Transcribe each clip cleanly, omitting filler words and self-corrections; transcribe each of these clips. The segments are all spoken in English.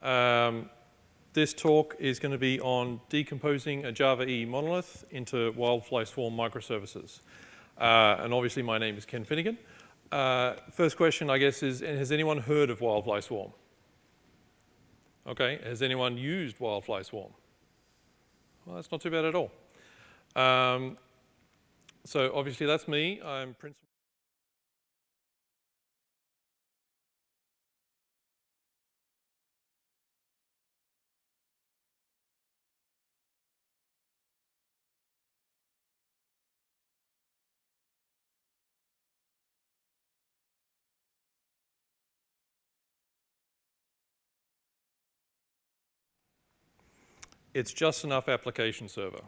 This talk is going to be on decomposing a Java EE monolith into WildFly Swarm microservices. And obviously my name is Ken Finnigan. First question, I guess, is has anyone heard of WildFly Swarm? Okay, has anyone used WildFly Swarm? Well, that's not too bad at all. So obviously that's me. I'm principal. It's just enough application server.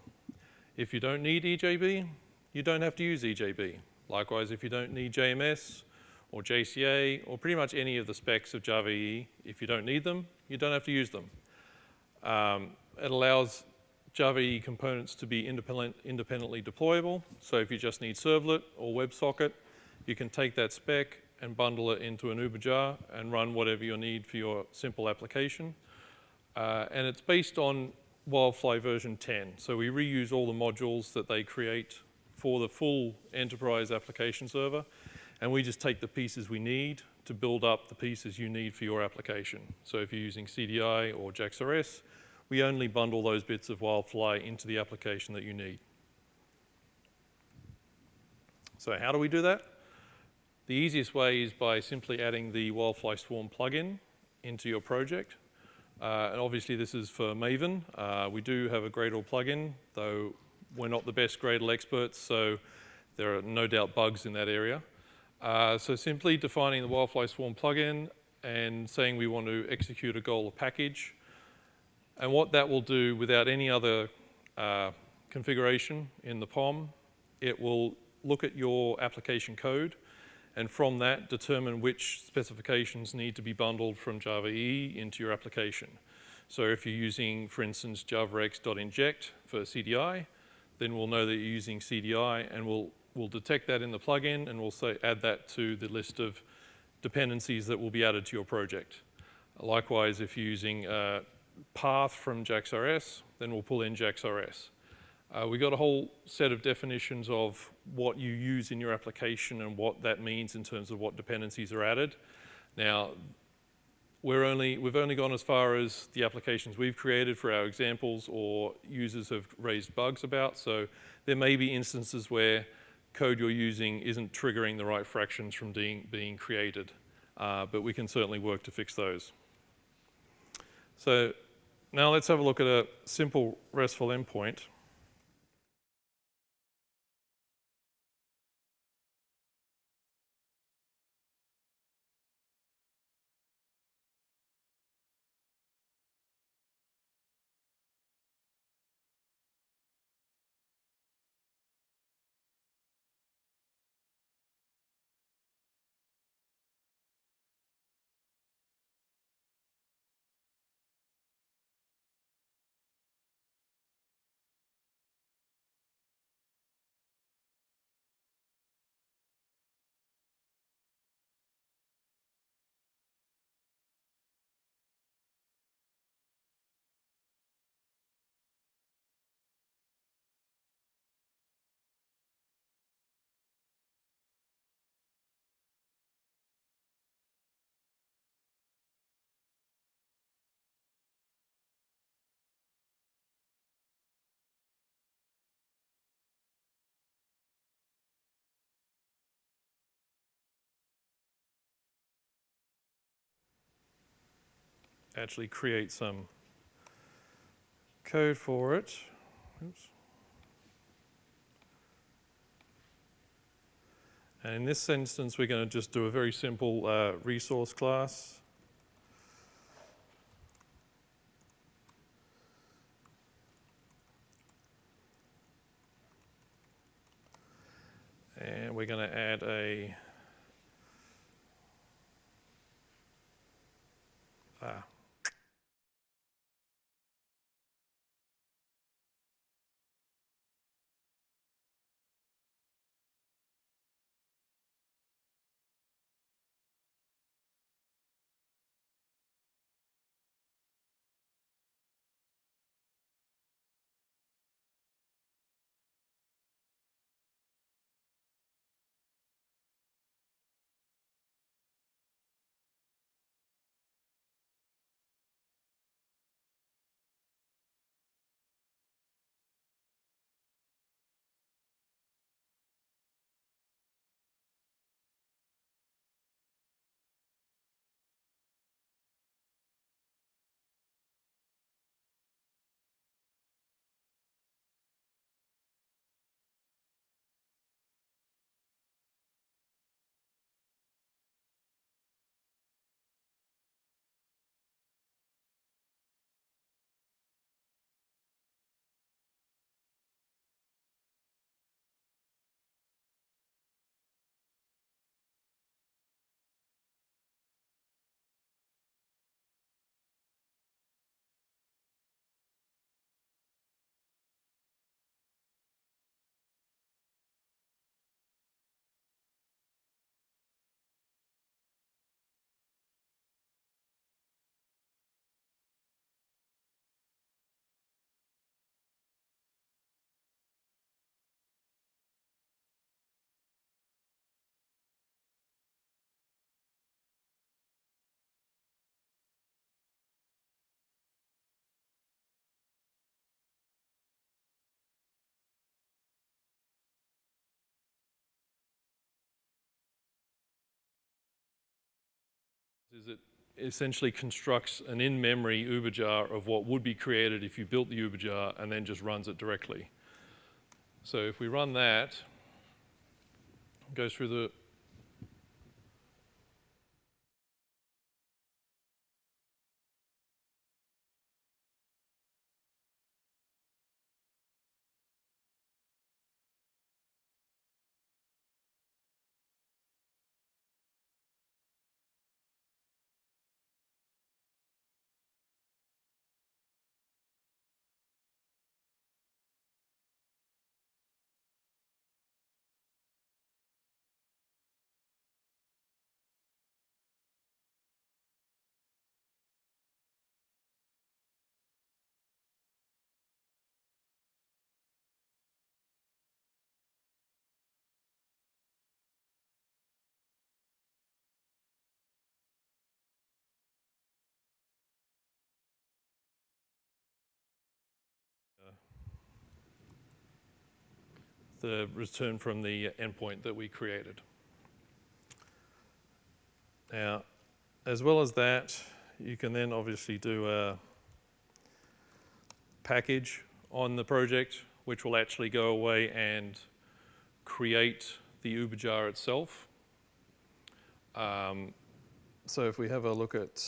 If you don't need EJB, you don't have to use EJB. Likewise, if you don't need JMS or JCA or pretty much any of the specs of Java EE, if you don't need them, you don't have to use them. It allows Java EE components to be independently deployable. So if you just need servlet or WebSocket, you can take that spec and bundle it into an Uber jar and run whatever you need for your simple application. And it's based on WildFly version 10. So we reuse all the modules that they create for the full enterprise application server, and we just take the pieces we need to build up the pieces you need for your application. So if you're using CDI or JAX-RS, we only bundle those bits of WildFly into the application that you need. So how do we do that? The easiest way is by simply adding the WildFly Swarm plugin into your project. And obviously this is for Maven. We do have a Gradle plugin, though we're not the best Gradle experts, so there are no doubt bugs in that area. So simply defining the WildFly Swarm plugin and saying we want to execute a goal package. And what that will do without any other configuration in the POM, it will look at your application code and from that determine which specifications need to be bundled from Java EE into your application. So if you're using, for instance, javax.inject for CDI, then we'll know that you're using CDI and we'll detect that in the plugin and we'll say add that to the list of dependencies that will be added to your project. Likewise, if you're using path from JAX-RS, then we'll pull in JAX-RS. We got a whole set of definitions of what you use in your application and what that means in terms of what dependencies are added. Now, we've only gone as far as the applications we've created for our examples or users have raised bugs about. So there may be instances where code you're using isn't triggering the right fractions from being created, but we can certainly work to fix those. So now let's have a look at a simple RESTful endpoint. Actually create some code for it. Oops. And in this instance, we're going to just do a very simple resource class. And we're going to add a is it essentially constructs an in-memory Uber jar of what would be created if you built the Uber jar and then just runs it directly. So if we run that, it goes through the return from the endpoint that we created. Now, as well as that, you can then obviously do a package on the project, which will actually go away and create the Uber jar itself. So if we have a look at,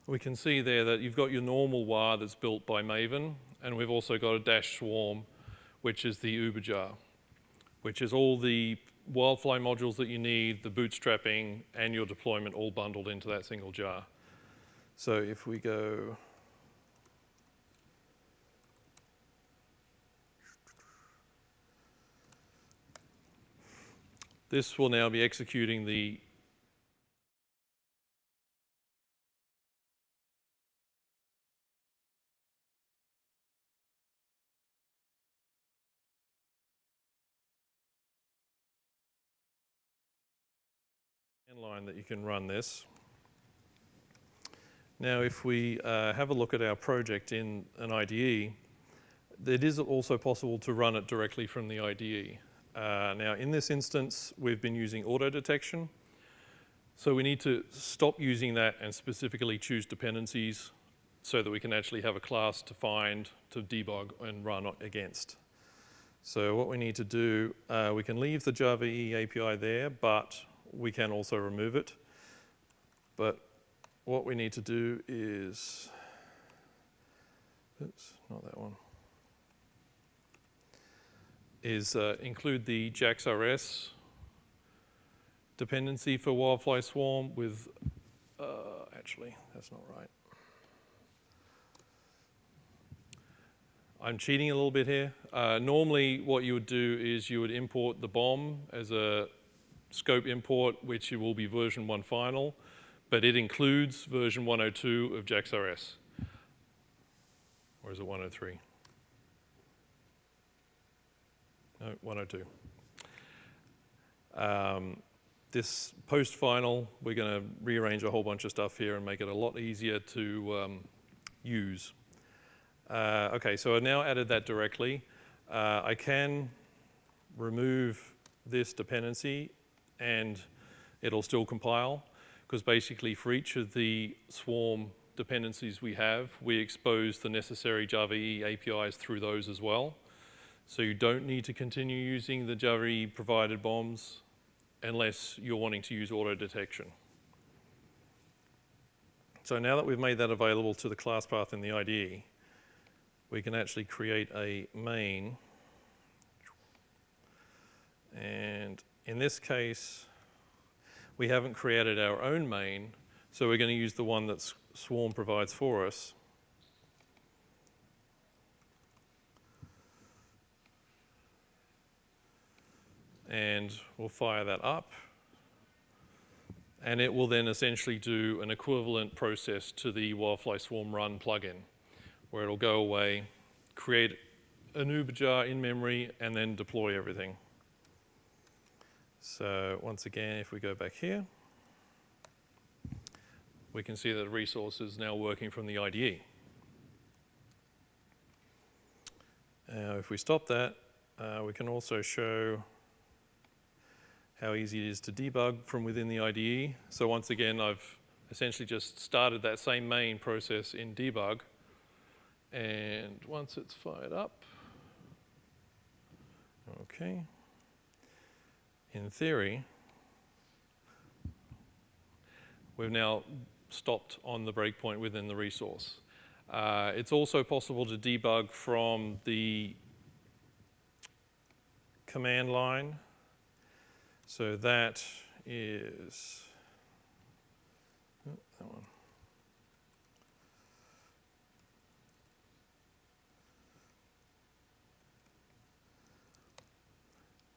we can see there that you've got your normal WAR that's built by Maven, and we've also got a dash swarm, which is the Uber jar, which is all the WildFly modules that you need, the bootstrapping, and your deployment all bundled into that single jar. So if we go, this will now be executing the line that you can run this. Now, if we have a look at our project in an IDE, it is also possible to run it directly from the IDE. Now, in this instance, we've been using auto detection. So we need to stop using that and specifically choose dependencies so that we can actually have a class to find, to debug, and run against. So what we need to do, we can leave the Java EE API there, but we can also remove it. But what we need to do is, oops, not that one, is include the JAX-RS dependency for WildFly Swarm with, actually, that's not right. I'm cheating a little bit here. Normally what you would do is you would import the BOM as a scope import, which will be version 1 final, but it includes version 102 of JAX-RS. Or is it 103? No, 102. This post-final, we're going to rearrange a whole bunch of stuff here and make it a lot easier to use. Okay, so I've now added that directly. I can remove this dependency and it'll still compile, because basically for each of the swarm dependencies we have, we expose the necessary Java EE APIs through those as well. So you don't need to continue using the Java EE provided BOMs unless you're wanting to use auto detection. So now that we've made that available to the class path in the IDE, we can actually create a main. And in this case, we haven't created our own main, so we're going to use the one that Swarm provides for us. And we'll fire that up. And it will then essentially do an equivalent process to the WildFly Swarm run plugin, where it'll go away, create an Uber jar in memory, and then deploy everything. So once again, if we go back here, we can see that the resource is now working from the IDE. Now, if we stop that, we can also show how easy it is to debug from within the IDE. So once again, I've essentially just started that same main process in debug. And once it's fired up, okay, in theory, we've now stopped on the breakpoint within the resource. It's also possible to debug from the command line. So that is, that one.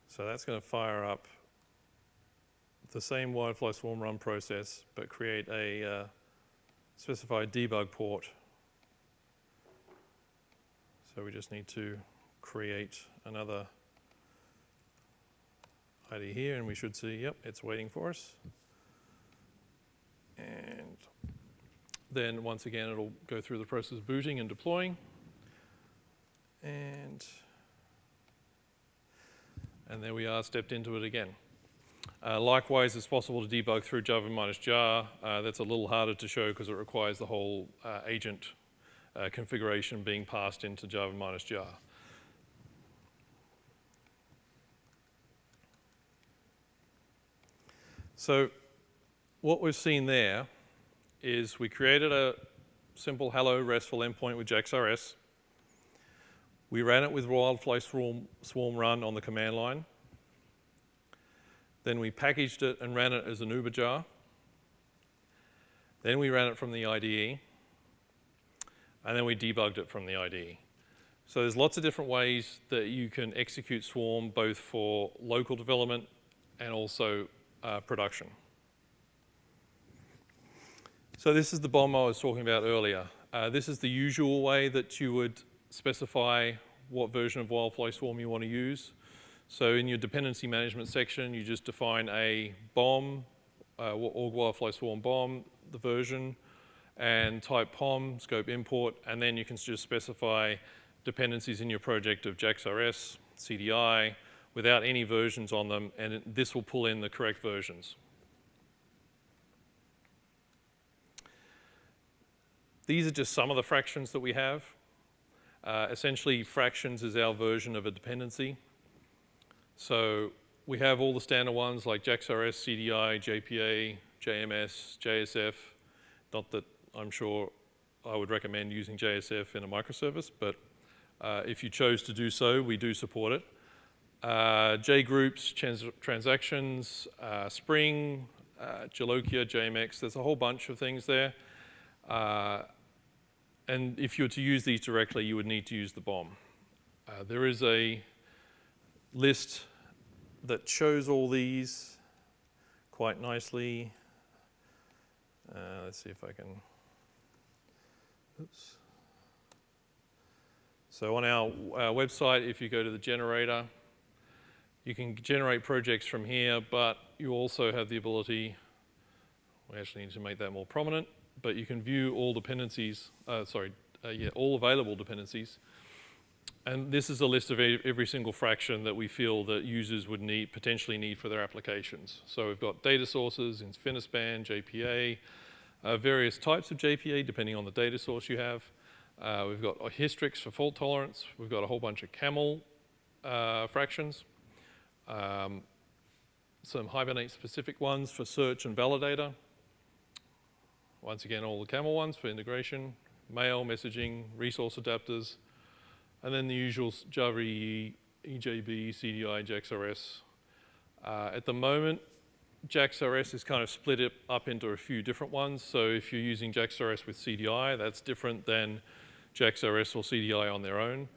So that's going to fire up the same WildFly Swarm run process, but create a specified debug port. So we just need to create another ID here, and we should see, yep, it's waiting for us. And then once again, it'll go through the process of booting and deploying. And there we are, stepped into it again. Likewise, it's possible to debug through Java-jar. That's a little harder to show because it requires the whole agent configuration being passed into Java-jar. So what we've seen there is we created a simple hello RESTful endpoint with JXRS. We ran it with WildFly Swarm run on the command line. Then we packaged it and ran it as an Uber jar. Then we ran it from the IDE. And then we debugged it from the IDE. So there's lots of different ways that you can execute Swarm, both for local development and also production. So this is the BOM I was talking about earlier. This is the usual way that you would specify what version of WildFly Swarm you want to use. So in your dependency management section, you just define a BOM, org WildFly Swarm BOM, the version, and type POM, scope import, and then you can just specify dependencies in your project of JXRS, CDI, without any versions on them, and this will pull in the correct versions. These are just some of the fractions that we have. Essentially, fractions is our version of a dependency. So we have all the standard ones like JXRS, CDI, JPA, JMS, JSF. Not that I'm sure I would recommend using JSF in a microservice, but if you chose to do so, we do support it. JGroups, transactions, Spring, Jalokia, JMX, there's a whole bunch of things there. And if you were to use these directly, you would need to use the BOM. There is a list that shows all these quite nicely. Let's see if I can, oops. So on our website, if you go to the generator, you can generate projects from here, but you also have the ability, we actually need to make that more prominent, but you can view all dependencies, all available dependencies. And this is a list of every single fraction that we feel that users would potentially need for their applications. So we've got data sources, Infinispan, JPA, various types of JPA depending on the data source you have. We've got a Hystrix for fault tolerance. We've got a whole bunch of camel fractions. Some Hibernate specific ones for search and validator. Once again, all the camel ones for integration, mail, messaging, resource adapters, and then the usual Java EE, EJB, CDI, JXRS. At the moment, JXRS is kind of split up into a few different ones. So if you're using JXRS with CDI, that's different than JXRS or CDI on their own.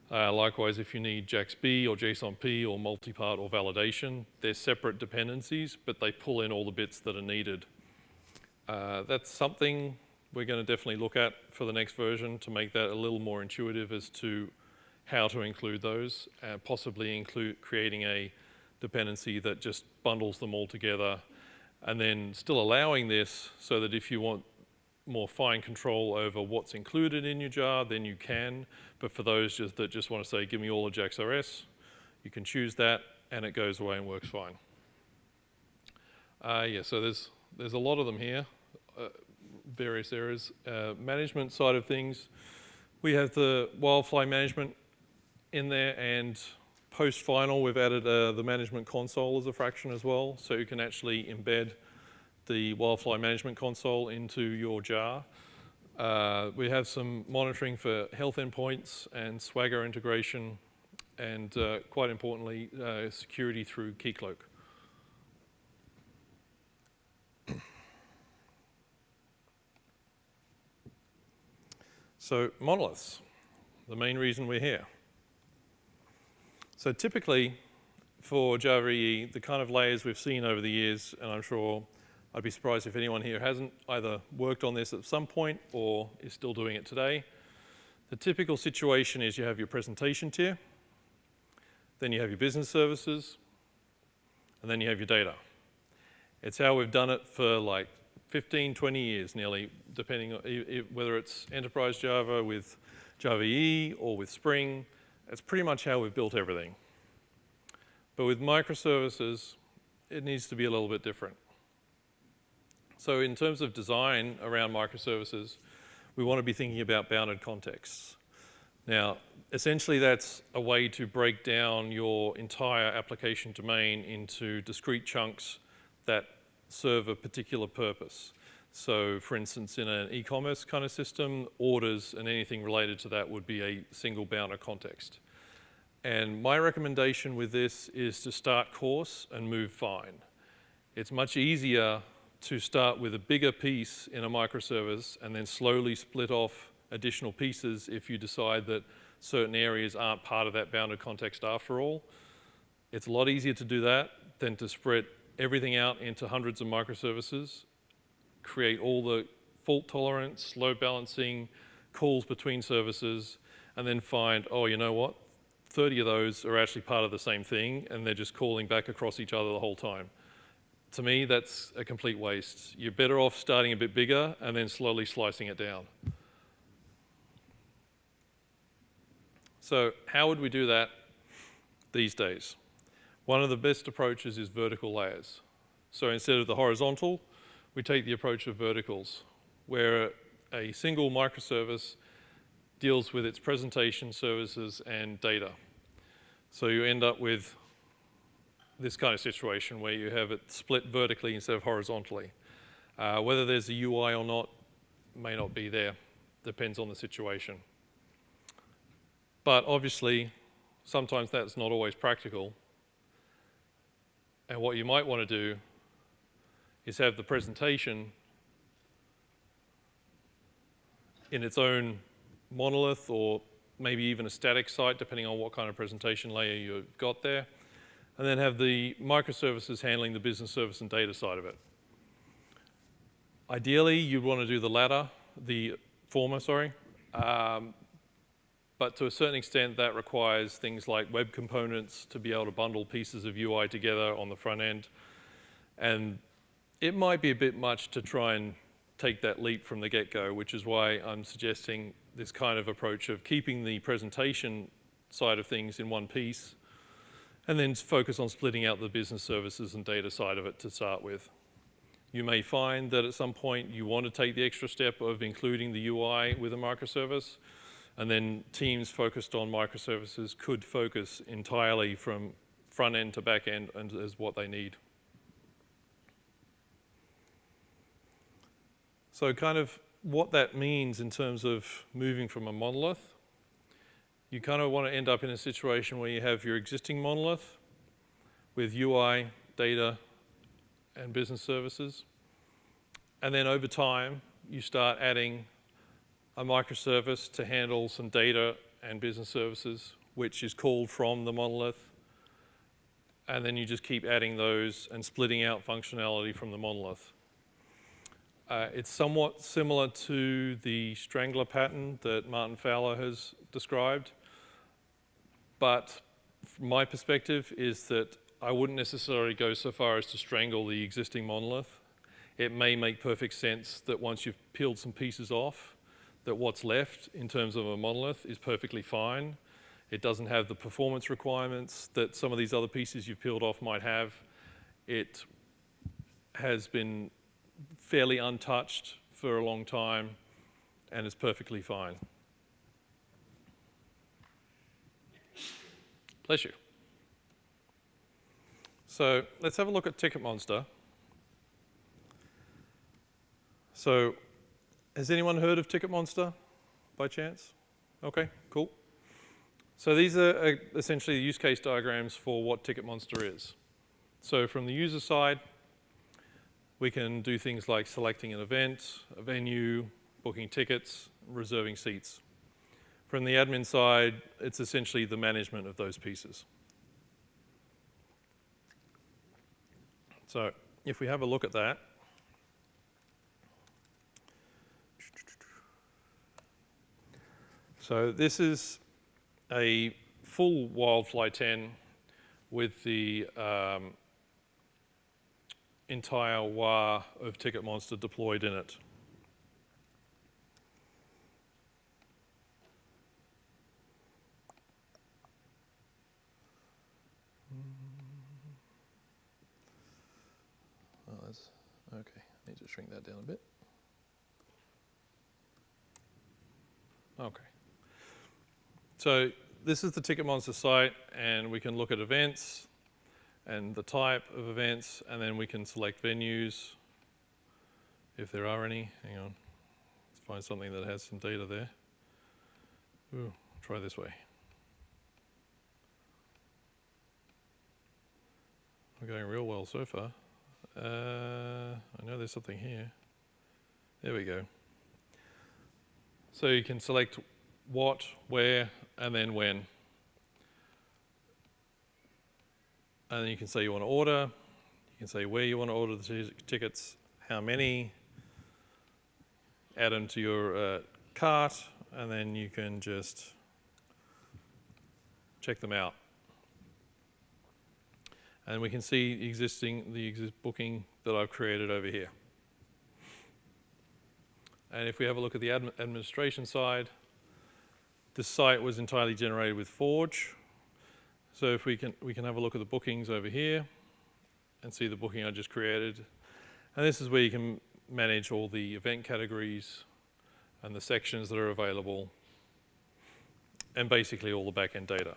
Likewise, if you need JAXB or JSONP or multipart or validation, they're separate dependencies, but they pull in all the bits that are needed. That's something we're going to definitely look at for the next version to make that a little more intuitive as to how to include those, and possibly include creating a dependency that just bundles them all together, and then still allowing this so that if you want more fine control over what's included in your jar, then you can. But for those that just want to say, give me all of JXRS, you can choose that, and it goes away and works fine. So there's a lot of them here, various areas. Management side of things, we have the WildFly management in there, and post-final we've added the management console as a fraction as well, so you can actually embed the WildFly management console into your jar. We have some monitoring for health endpoints and Swagger integration, and quite importantly, security through Keycloak. So monoliths, the main reason we're here. So typically for Java EE, the kind of layers we've seen over the years, and I'm sure I'd be surprised if anyone here hasn't either worked on this at some point or is still doing it today. The typical situation is you have your presentation tier, then you have your business services, and then you have your data. It's how we've done it for like 15, 20 years nearly, depending on whether it's enterprise Java with Java EE or with Spring. It's pretty much how we've built everything. But with microservices, it needs to be a little bit different. So in terms of design around microservices, we want to be thinking about bounded contexts. Now, essentially that's a way to break down your entire application domain into discrete chunks that serve a particular purpose. So for instance, in an e-commerce kind of system, orders and anything related to that would be a single bounded context. And my recommendation with this is to start coarse and move fine. It's much easier to start with a bigger piece in a microservice and then slowly split off additional pieces if you decide that certain areas aren't part of that bounded context after all. It's a lot easier to do that than to spread everything out into hundreds of microservices, create all the fault tolerance, load balancing, calls between services, and then find, oh, you know what? 30 of those are actually part of the same thing, and they're just calling back across each other the whole time. To me, that's a complete waste. You're better off starting a bit bigger and then slowly slicing it down. So how would we do that these days? One of the best approaches is vertical layers. So instead of the horizontal, we take the approach of verticals, where a single microservice deals with its presentation, services, and data. So you end up with this kind of situation where you have it split vertically instead of horizontally. Whether there's a UI or not may not be there. Depends on the situation. But obviously, sometimes that's not always practical. And what you might want to do is have the presentation in its own monolith, or maybe even a static site, depending on what kind of presentation layer you've got there, and then have the microservices handling the business service and data side of it. Ideally, you'd want to do the former, but to a certain extent that requires things like web components to be able to bundle pieces of UI together on the front end, and it might be a bit much to try and take that leap from the get-go, which is why I'm suggesting this kind of approach of keeping the presentation side of things in one piece and then focus on splitting out the business services and data side of it to start with. You may find that at some point you want to take the extra step of including the UI with a microservice, and then teams focused on microservices could focus entirely from front end to back end and as what they need. So kind of what that means in terms of moving from a monolith, you kind of want to end up in a situation where you have your existing monolith with UI, data, and business services. And then over time, you start adding a microservice to handle some data and business services, which is called from the monolith. And then you just keep adding those and splitting out functionality from the monolith. It's somewhat similar to the strangler pattern that Martin Fowler has described. But from my perspective is that I wouldn't necessarily go so far as to strangle the existing monolith. It may make perfect sense that once you've peeled some pieces off, that what's left in terms of a monolith is perfectly fine. It doesn't have the performance requirements that some of these other pieces you've peeled off might have. It has been fairly untouched for a long time and is perfectly fine. Bless you. So let's have a look at TicketMonster. So has anyone heard of TicketMonster by chance? Okay, cool. So these are essentially the use case diagrams for what TicketMonster is. So from the user side, we can do things like selecting an event, a venue, booking tickets, reserving seats. From the admin side, it's essentially the management of those pieces. So if we have a look at that, so this is a full WildFly 10 with the entire WAR of TicketMonster deployed in it. Oh, that's okay. I need to shrink that down a bit. Okay. So this is the TicketMonster site, and we can look at events and the type of events, and then we can select venues if there are any. Hang on, let's find something that has some data there. Ooh, try this way. We're going real well so far. I know there's something here. There we go. So you can select what, where, and then when. And then you can say you want to order. You can say where you want to order the tickets, how many, add them to your cart, and then you can just check them out. And we can see the booking that I've created over here. And if we have a look at the administration side, this site was entirely generated with Forge. So if we can have a look at the bookings over here and see the booking I just created. And this is where you can manage all the event categories and the sections that are available, and basically all the back-end data.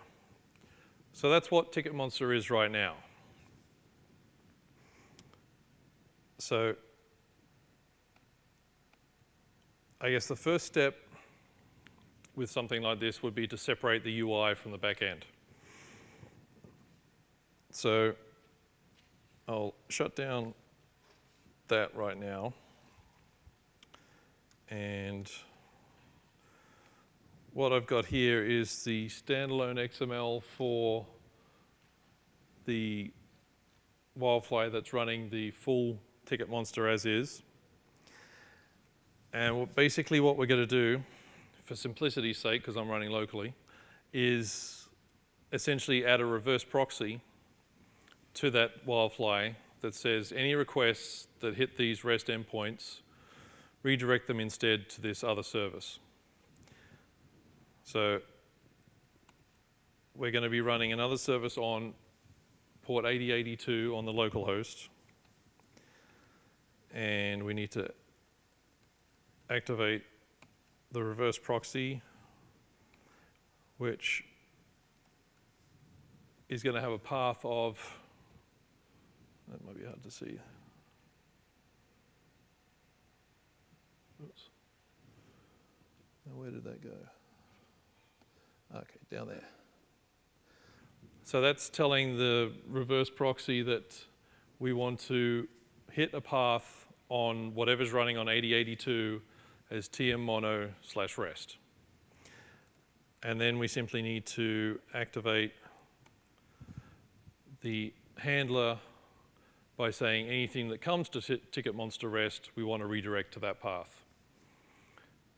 So that's what TicketMonster is right now. So I guess the first step with something like this would be to separate the UI from the back end. So I'll shut down that right now. And what I've got here is the standalone XML for the WildFly that's running the full TicketMonster as is. And basically what we're going to do, for simplicity's sake, because I'm running locally, is essentially add a reverse proxy to that WildFly that says any requests that hit these REST endpoints, redirect them instead to this other service. So we're going to be running another service on port 8082 on the local host. And we need to activate the reverse proxy, which is going to have a path of, that might be hard to see. Oops. Now where did that go? Okay, down there. So that's telling the reverse proxy that we want to hit a path on whatever's running on 8082 as tmmono/rest. And then we simply need to activate the handler by saying anything that comes to TicketMonster REST, we want to redirect to that path.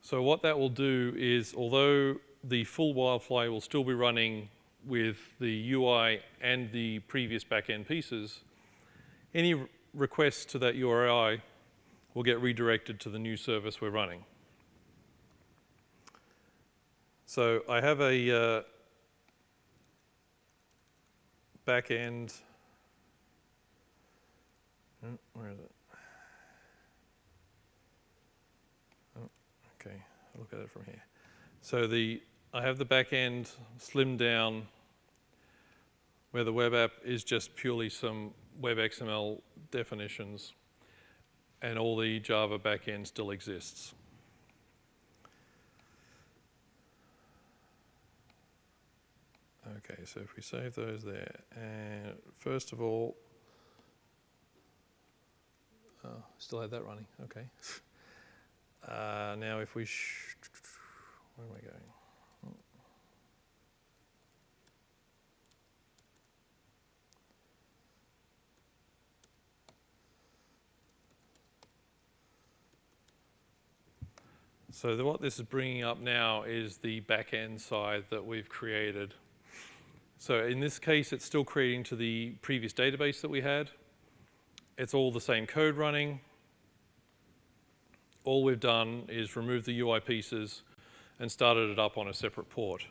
So what that will do is, although the full WildFly will still be running with the UI and the previous backend pieces, any requests to that URI will get redirected to the new service we're running. So I have a backend. Where is it? Oh, okay, I'll look at it from here. So I have the back end slimmed down where the web app is just purely some web XML definitions, and all the Java backend still exists. Okay, so if we save those there, and first of all, still had that running, okay. Now if we, where am I going? So what this is bringing up now is the back-end side that we've created. So in this case, it's still creating to the previous database that we had. It's all the same code running. All we've done is remove the UI pieces and started it up on a separate port.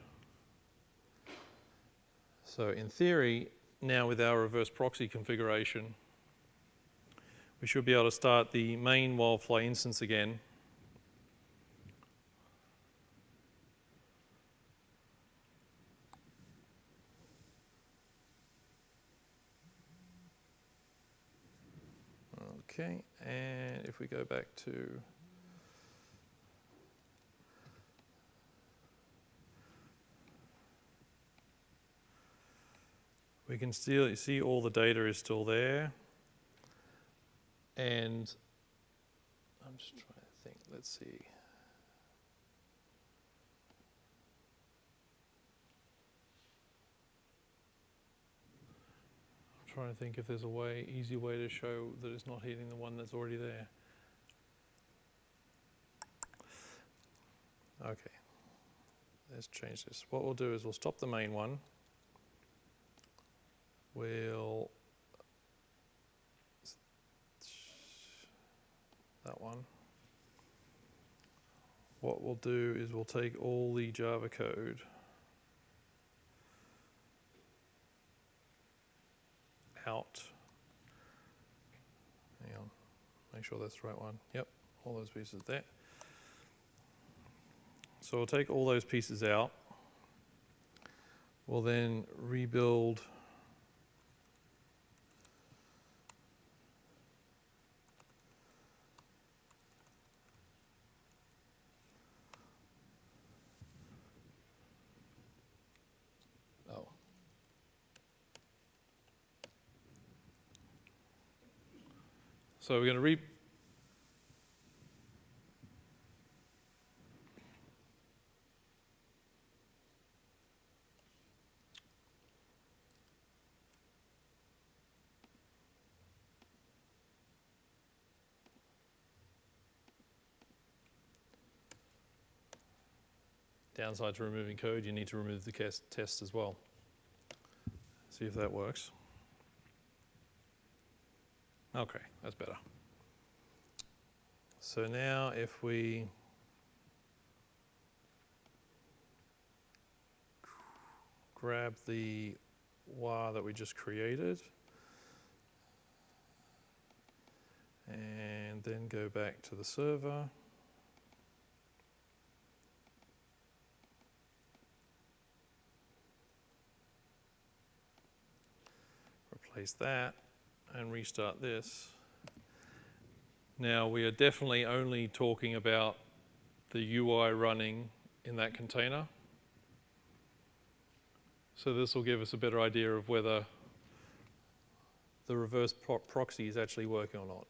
So in theory, now with our reverse proxy configuration, we should be able to start the main WildFly instance again. Okay, and if we go back to we can still see all the data is still there. And I'm just trying to think, let's see. Trying to think if there's a easy way to show that it's not hitting the one that's already there. Okay, let's change this. What we'll do is we'll stop the main one. We'll that one. What we'll do is we'll take all the Java code out. Hang on, make sure that's the right one. Yep, all those pieces there. So we'll take all those pieces out. We'll then rebuild So we're going to downside to removing code, you need to remove the test as well. See if that works. Okay, that's better. So now if we grab the WAR that we just created and then go back to the server, replace that and restart this. Now we are definitely only talking about the UI running in that container. So this will give us a better idea of whether the reverse proxy is actually working or not.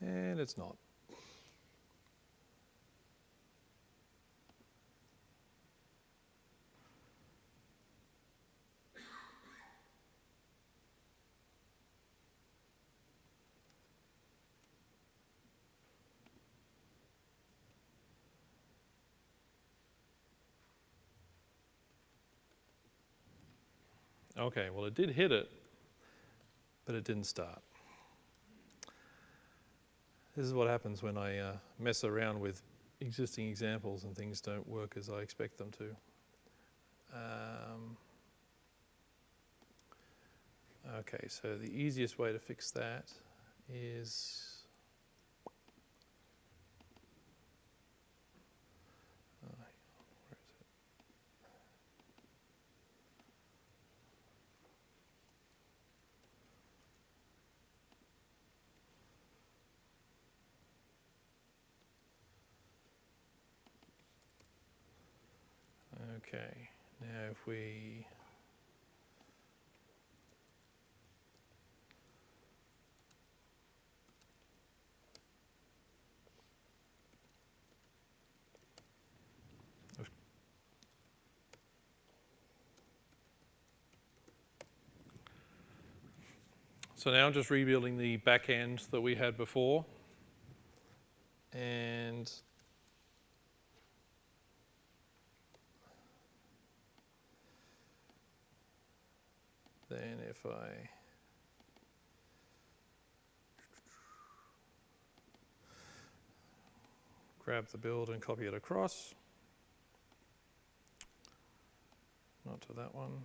And it's not. Okay, well it did hit it, but it didn't start. This is what happens when I mess around with existing examples and things don't work as I expect them to. Okay, so the easiest way to fix that is okay, now if we so now I'm just rebuilding the back end that we had before, and then if I grab the build and copy it across, not to that one.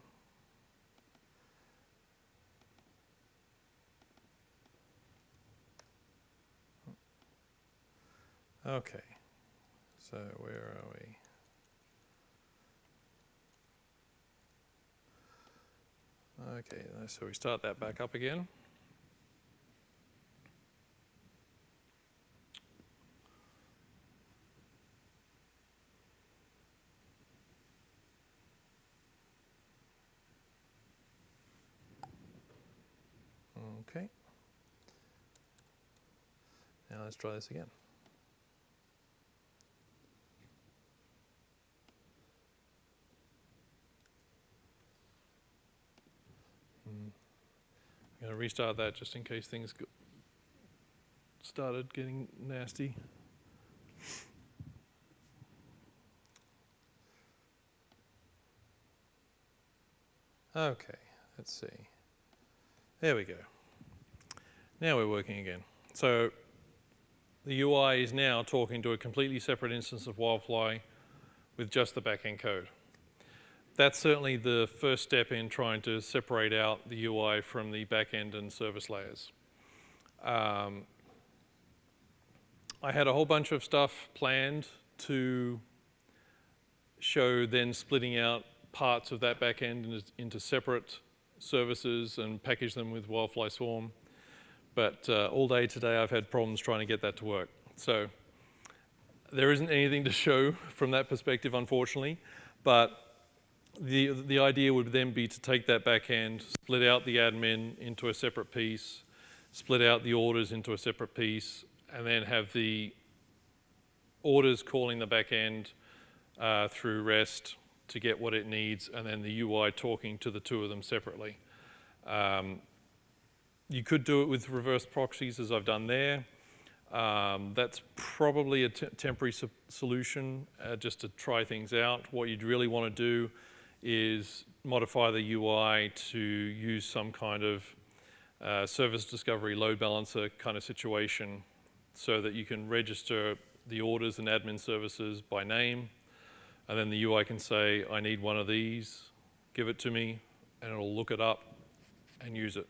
Okay, so where are we? Okay, so we start that back up again. Okay. Now let's try this again. I'm going to restart that just in case things started getting nasty. Okay, let's see. There we go. Now we're working again. So the UI is now talking to a completely separate instance of WildFly with just the backend code. That's certainly the first step in trying to separate out the UI from the backend and service layers. I had a whole bunch of stuff planned to show then splitting out parts of that backend into separate services and package them with WildFly Swarm. But all day today I've had problems trying to get that to work. So there isn't anything to show from that perspective, unfortunately. But the idea would then be to take that backend, split out the admin into a separate piece, split out the orders into a separate piece, and then have the orders calling the backend through REST to get what it needs, and then the UI talking to the two of them separately. You could do it with reverse proxies, as I've done there. That's probably a temporary solution just to try things out. What you'd really want to do is modify the UI to use some kind of service discovery load balancer kind of situation so that you can register the orders and admin services by name, and then the UI can say, I need one of these, give it to me, and it'll look it up and use it.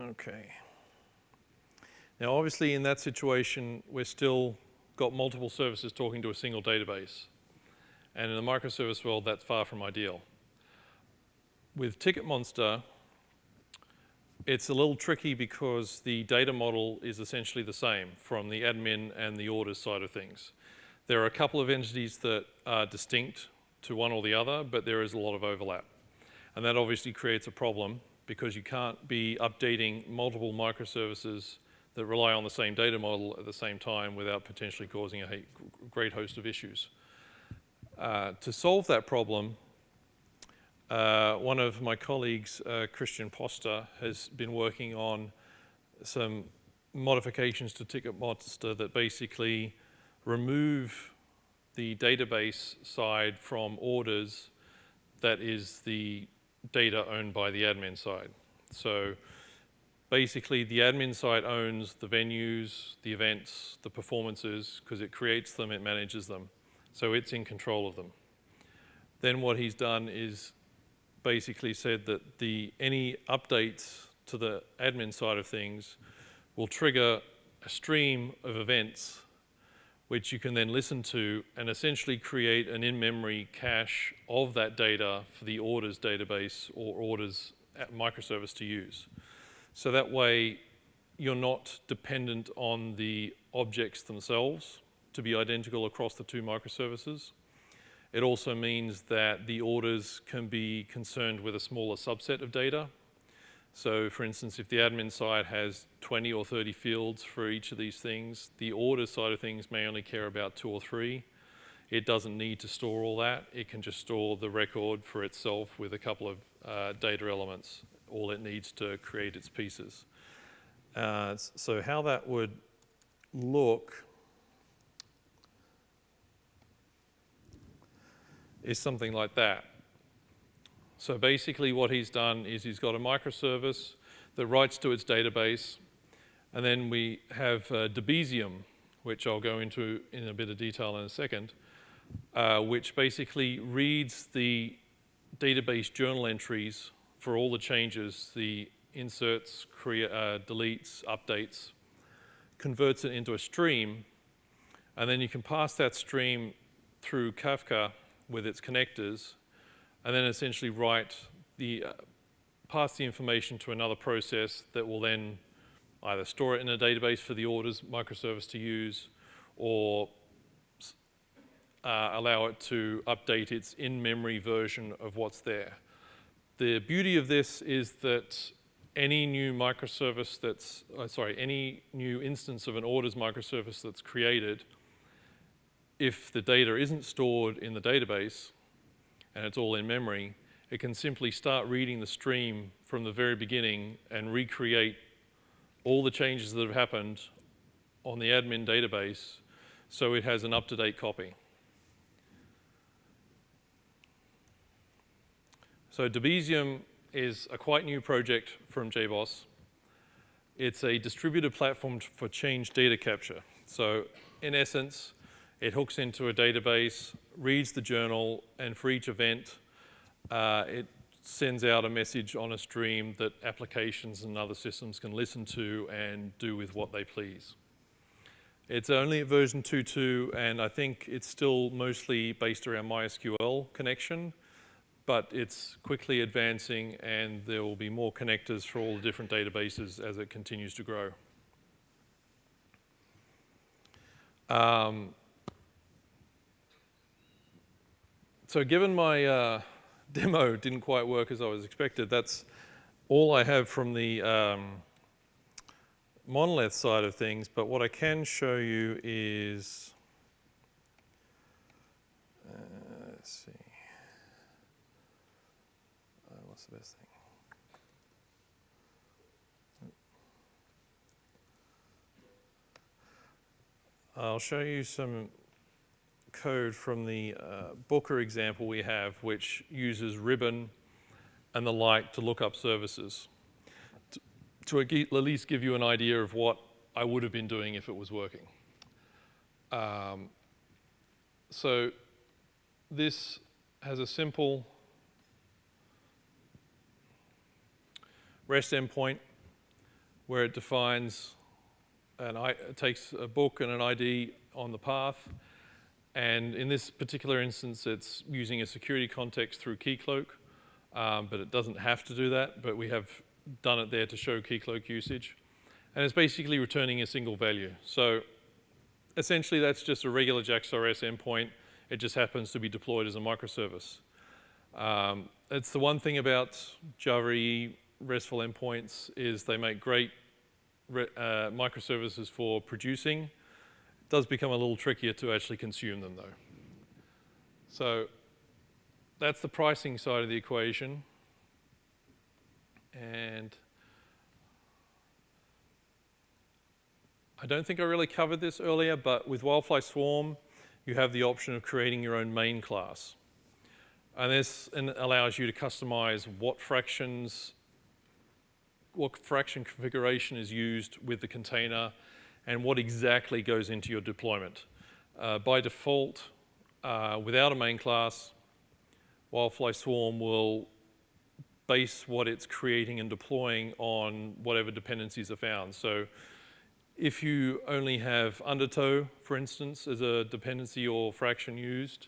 Okay. Now, obviously, in that situation, we're still got multiple services talking to a single database. And in the microservice world, that's far from ideal. With TicketMonster, it's a little tricky because the data model is essentially the same from the admin and the orders side of things. There are a couple of entities that are distinct to one or the other, but there is a lot of overlap. And that obviously creates a problem because you can't be updating multiple microservices that rely on the same data model at the same time without potentially causing a great host of issues. To solve that problem, one of my colleagues, Christian Poster, has been working on some modifications to TicketMonster that basically remove the database side from orders that is the data owned by the admin side. So basically, the admin side owns the venues, the events, the performances, because it creates them, it manages them. So it's in control of them. then what he's done is basically said that any updates to the admin side of things will trigger a stream of events which you can then listen to and essentially create an in-memory cache of that data for the orders database or orders microservice to use. So that way you're not dependent on the objects themselves to be identical across the two microservices. It also means that the orders can be concerned with a smaller subset of data. So for instance, if the admin side has 20 or 30 fields for each of these things, the order side of things may only care about 2 or 3. It doesn't need to store all that. It can just store the record for itself with a couple of data elements. All it needs to create its pieces. So how that would look is something like that. So basically what he's done is he's got a microservice that writes to its database, and then we have Debezium, which I'll go into in a bit of detail in a second, which basically reads the database journal entries for all the changes, the inserts, deletes, updates, converts it into a stream, and then you can pass that stream through Kafka with its connectors, and then essentially pass the information to another process that will then either store it in a database for the orders microservice to use, or allow it to update its in-memory version of what's there. The beauty of this is that any new microservice any new instance of an orders microservice that's created, if the data isn't stored in the database and it's all in memory, it can simply start reading the stream from the very beginning and recreate all the changes that have happened on the admin database so it has an up-to-date copy. So Debezium is a quite new project from JBoss. It's a distributed platform for change data capture. So in essence, it hooks into a database, reads the journal, and for each event, it sends out a message on a stream that applications and other systems can listen to and do with what they please. It's only at version 2.2, and I think it's still mostly based around MySQL connection, but it's quickly advancing, and there will be more connectors for all the different databases as it continues to grow. So given my demo didn't quite work as I was expected, that's all I have from the Monolith side of things, but what I can show you is, let's see, what's the best thing? I'll show you some code from the Booker example we have, which uses ribbon and the like to look up services, to at least give you an idea of what I would have been doing if it was working. So this has a simple REST endpoint where it defines it takes a book and an ID on the path, and in this particular instance it's using a security context through Keycloak, but it doesn't have to do that, but we have done it there to show Keycloak usage, and it's basically returning a single value. So essentially that's just a regular JAX-RS endpoint. It just happens to be deployed as a microservice. It's the one thing about Java EE RESTful endpoints is they make great microservices for producing. It does become a little trickier to actually consume them though. So that's the pricing side of the equation. And I don't think I really covered this earlier, but with WildFly Swarm, you have the option of creating your own main class. And this allows you to customize what fraction configuration is used with the container and what exactly goes into your deployment. By default, without a main class, WildFly Swarm will base what it's creating and deploying on whatever dependencies are found. So if you only have undertow, for instance, as a dependency or fraction used,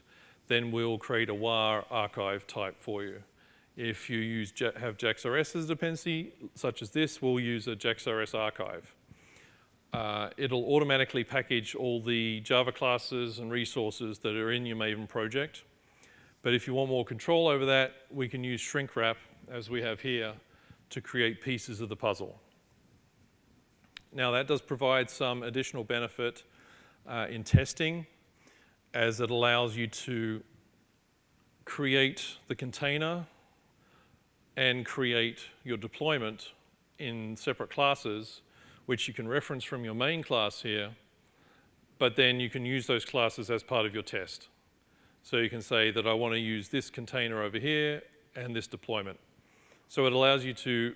then we'll create a WAR archive type for you. If you have JAX-RS as a dependency, such as this, we'll use a JAX-RS archive. It'll automatically package all the Java classes and resources that are in your Maven project. But if you want more control over that, we can use shrink wrap, as we have here, to create pieces of the puzzle. Now, that does provide some additional benefit in testing, as it allows you to create the container and create your deployment in separate classes, which you can reference from your main class here, but then you can use those classes as part of your test. So you can say that I want to use this container over here and this deployment. So it allows you to,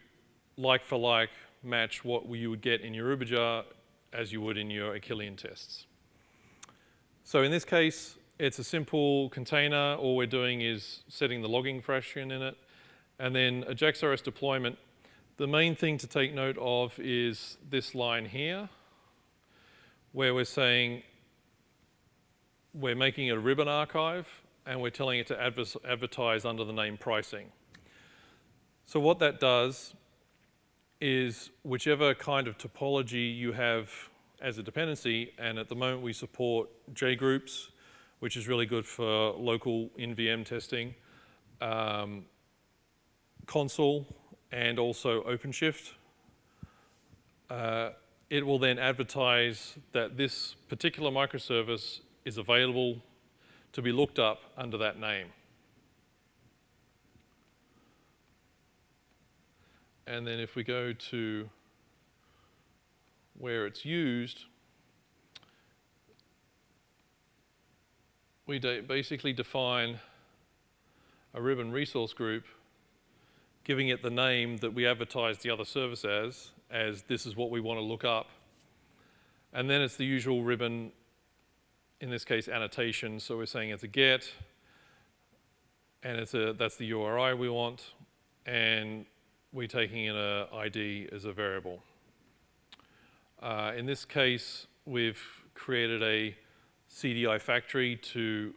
like for like, match what you would get in your Uberjar as you would in your Achillean tests. So in this case, it's a simple container. All we're doing is setting the logging fraction in it, and then a JAX-RS deployment. The main thing to take note of is this line here, where we're saying we're making a ribbon archive, and we're telling it to advertise under the name pricing. So what that does is whichever kind of topology you have as a dependency, and at the moment we support JGroups, which is really good for local in-VM testing, Consul, and also OpenShift. It will then advertise that this particular microservice is available to be looked up under that name. And then if we go to where it's used, we basically define a ribbon resource group, giving it the name that we advertise the other service as this is what we want to look up. And then it's the usual ribbon, in this case, annotation. So we're saying it's a get, and that's the URI we want, and we're taking in an ID as a variable. In this case, we've created a CDI factory to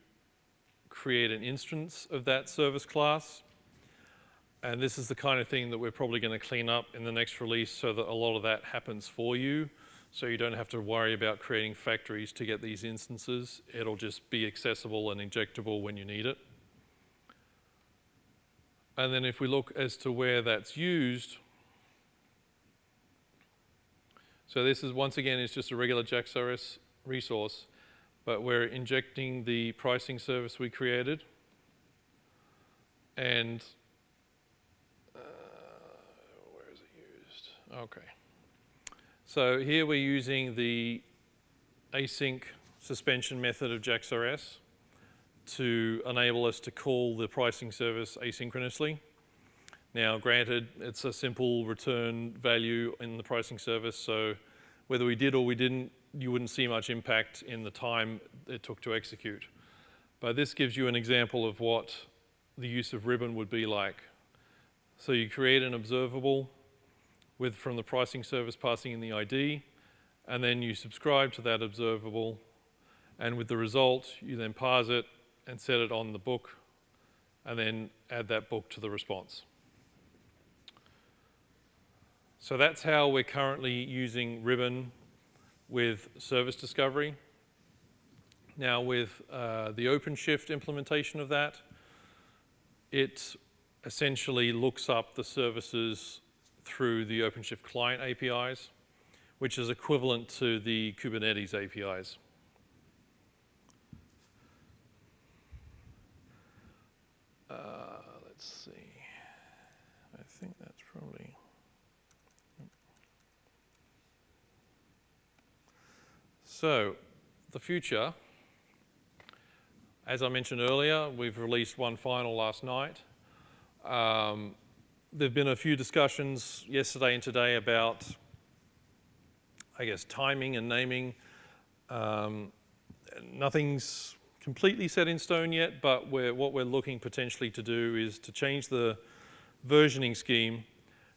create an instance of that service class. And this is the kind of thing that we're probably going to clean up in the next release so that a lot of that happens for you. So you don't have to worry about creating factories to get these instances. It'll just be accessible and injectable when you need it. And then if we look as to where that's used, so this is, once again, is just a regular JAX-RS resource, but we're injecting the pricing service we created. And where is it used? Okay. So here we're using the async suspension method of JAX-RS to enable us to call the pricing service asynchronously. Now, granted, it's a simple return value in the pricing service, so whether we did or we didn't, you wouldn't see much impact in the time it took to execute. But this gives you an example of what the use of ribbon would be like. So you create an observable from the pricing service passing in the ID, and then you subscribe to that observable, and with the result, you then parse it and set it on the book, and then add that book to the response. So that's how we're currently using ribbon with service discovery. Now with the OpenShift implementation of that, it essentially looks up the services through the OpenShift client APIs, which is equivalent to the Kubernetes APIs. Let's see. I think that's probably... So, the future. As I mentioned earlier, we've released one final last night. There have been a few discussions yesterday and today about, I guess, timing and naming. Nothing's completely set in stone yet, but what we're looking potentially to do is to change the versioning scheme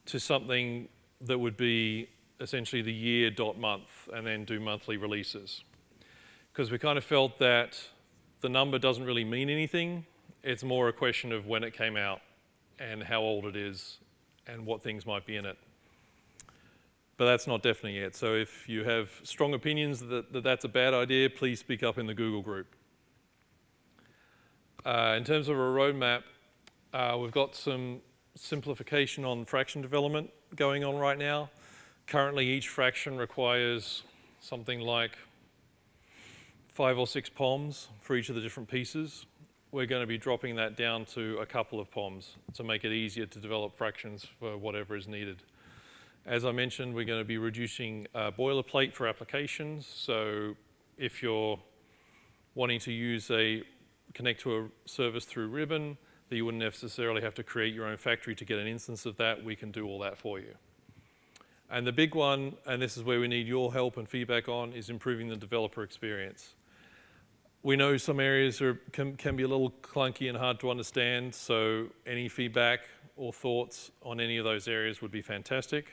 to something that would be essentially the year.month and then do monthly releases. Because we kind of felt that the number doesn't really mean anything. It's more a question of when it came out and how old it is and what things might be in it. But that's not definite yet. So if you have strong opinions that that's a bad idea, please speak up in the Google group. In terms of a roadmap, we've got some simplification on fraction development going on right now. Currently, each fraction requires something like 5 or 6 POMs for each of the different pieces. We're going to be dropping that down to a couple of POMs to make it easier to develop fractions for whatever is needed. As I mentioned, we're going to be reducing boilerplate for applications. So if you're wanting to connect to a service through Ribbon, that you wouldn't necessarily have to create your own factory to get an instance of that, we can do all that for you. And the big one, and this is where we need your help and feedback on, is improving the developer experience. We know some areas can be a little clunky and hard to understand, so any feedback or thoughts on any of those areas would be fantastic.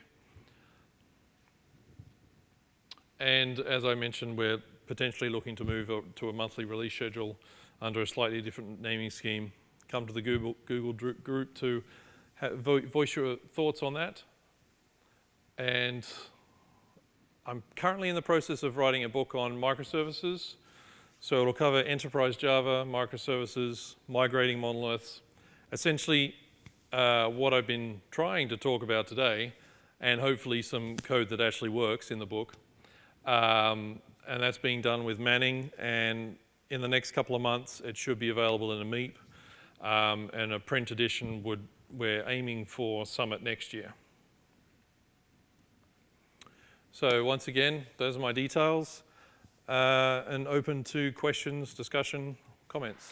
And as I mentioned, we're potentially looking to move to a monthly release schedule under a slightly different naming scheme. Come to the Google group to voice your thoughts on that. And I'm currently in the process of writing a book on microservices. So it'll cover enterprise Java, microservices, migrating monoliths, essentially what I've been trying to talk about today, and hopefully some code that actually works in the book. And that's being done with Manning, and in the next couple of months, it should be available in a MEEP, and a print edition we're aiming for Summit next year. So once again, those are my details, and open to questions, discussion, comments.